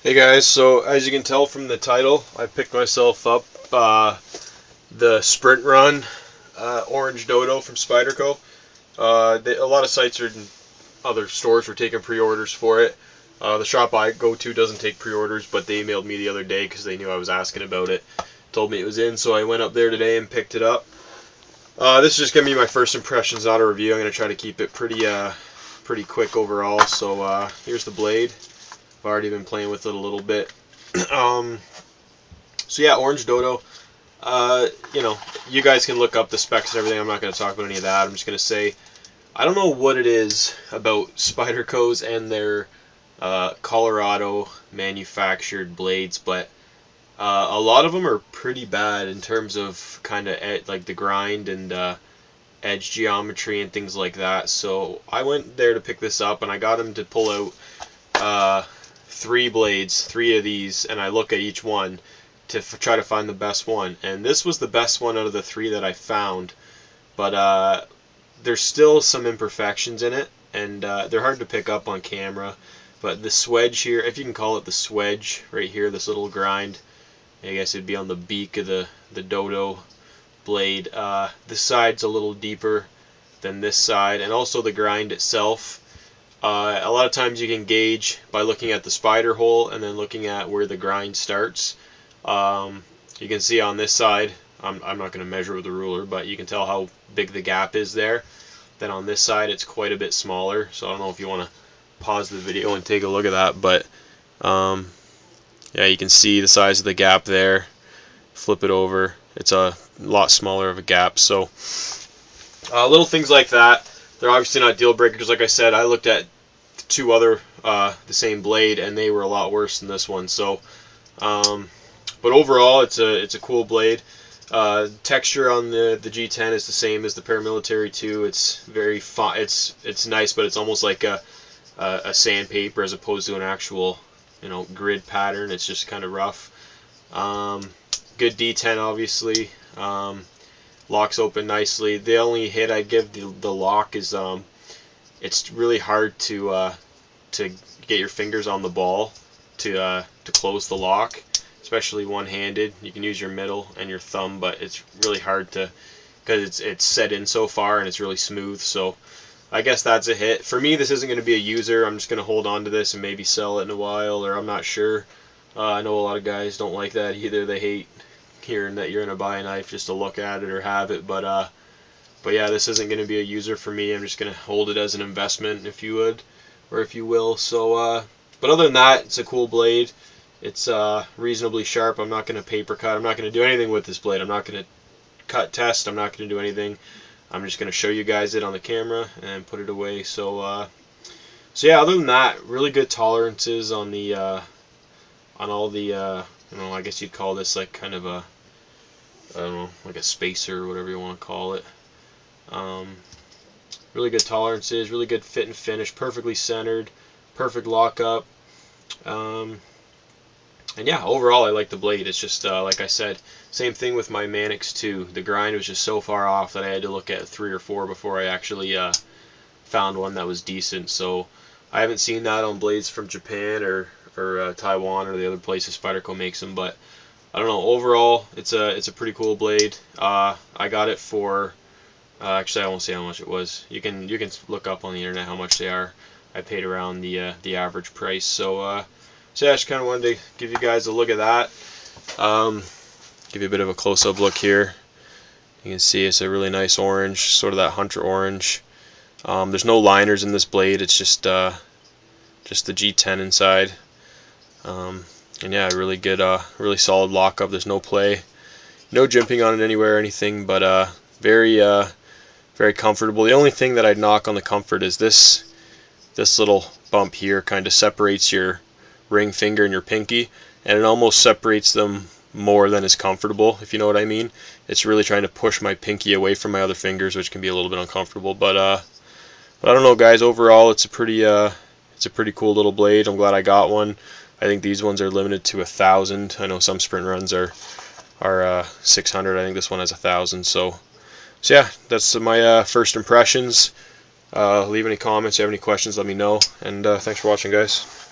Hey guys, so as you can tell from the title, I picked myself up the Sprint Run Orange Dodo from Spyderco. A lot of sites or other stores were taking pre-orders for it. The shop I go to doesn't take pre-orders, but they emailed me the other day because they knew I was asking about it. Told me it was in, so I went up there today and picked it up. This is just going to be my first impressions, not a review. I'm going to try to keep it pretty quick overall. So here's the blade. I've already been playing with it a little bit. So yeah, Orange Dodo. You guys can look up the specs and everything. I'm not going to talk about any of that. I'm just going to say I don't know what it is about Spyderco's and their Colorado manufactured blades, but a lot of them are pretty bad in terms of kind of like the grind and edge geometry and things like that. So I went there to pick this up, and I got them to pull out three blades, three of these, and I look at each one to try to find the best one. And this was the best one out of the three that I found, but there's still some imperfections in it, and they're hard to pick up on camera. But the swedge here, if you can call it the swedge right here, this little grind, I guess it'd be on the beak of the Dodo blade. This side's a little deeper than this side, and also the grind itself. A lot of times you can gauge by looking at the spider hole and then looking at where the grind starts. You can see on this side, I'm not going to measure with a ruler, but you can tell how big the gap is there. Then on this side it's quite a bit smaller, so I don't know if you want to pause the video and take a look at that, but yeah, you can see the size of the gap there. Flip it over, it's a lot smaller of a gap. So little things like that. They're obviously not deal breakers. Like I said, I looked at two other the same blade, and they were a lot worse than this one. So, but overall, it's a cool blade. Texture on the G10 is the same as the Paramilitary 2. It's very fine. It's nice, but it's almost like a sandpaper as opposed to an actual grid pattern. It's just kind of rough. Good D10, obviously. Locks open nicely. The only hit I give the lock is it's really hard to get your fingers on the ball to close the lock, especially one-handed. You can use your middle and your thumb, but it's really hard to, because it's set in so far and it's really smooth. So I guess that's a hit. For me, this isn't going to be a user. I'm just going to hold on to this and maybe sell it in a while, or I'm not sure. I know a lot of guys don't like that either. They hate hearing that you're going to buy a knife just to look at it or have it, but yeah, this isn't going to be a user for me. I'm just going to hold it as an investment, if you would, or if you will. So but other than that, it's a cool blade. It's reasonably sharp. I'm not going to paper cut. I'm not going to do anything with this blade. I'm not going to cut test. I'm not going to do anything. I'm just going to show you guys it on the camera and put it away. So yeah, other than that, really good tolerances on the on all the I guess you'd call this like kind of a, I don't know, like a spacer or whatever you want to call it. Really good tolerances, really good fit and finish, perfectly centered, perfect lockup. And yeah, overall I like the blade. It's just like I said, same thing with my Manix 2. The grind was just so far off that I had to look at 3 or 4 before I actually found one that was decent. So I haven't seen that on blades from Japan or Taiwan or the other places Spyderco makes them, but I don't know. Overall, it's a pretty cool blade. I got it for actually I won't say how much it was. You can look up on the internet how much they are. I paid around the average price. So yeah, I just kind of wanted to give you guys a look at that. Give you a bit of a close-up look here. You can see it's a really nice orange, sort of that hunter orange. There's no liners in this blade. It's just the G10 inside. And yeah, really good, really solid lockup. There's no play, no jimping on it anywhere or anything, but very comfortable. The only thing that I'd knock on the comfort is this little bump here kind of separates your ring finger and your pinky, and it almost separates them more than is comfortable, if you know what I mean. It's really trying to push my pinky away from my other fingers, which can be a little bit uncomfortable. But I don't know, guys. Overall, it's a pretty cool little blade. I'm glad I got one. I think these ones are limited to 1,000. I know some sprint runs are 600. I think this one has 1,000. So yeah, that's my first impressions. Leave any comments. If you have any questions, let me know. And thanks for watching, guys.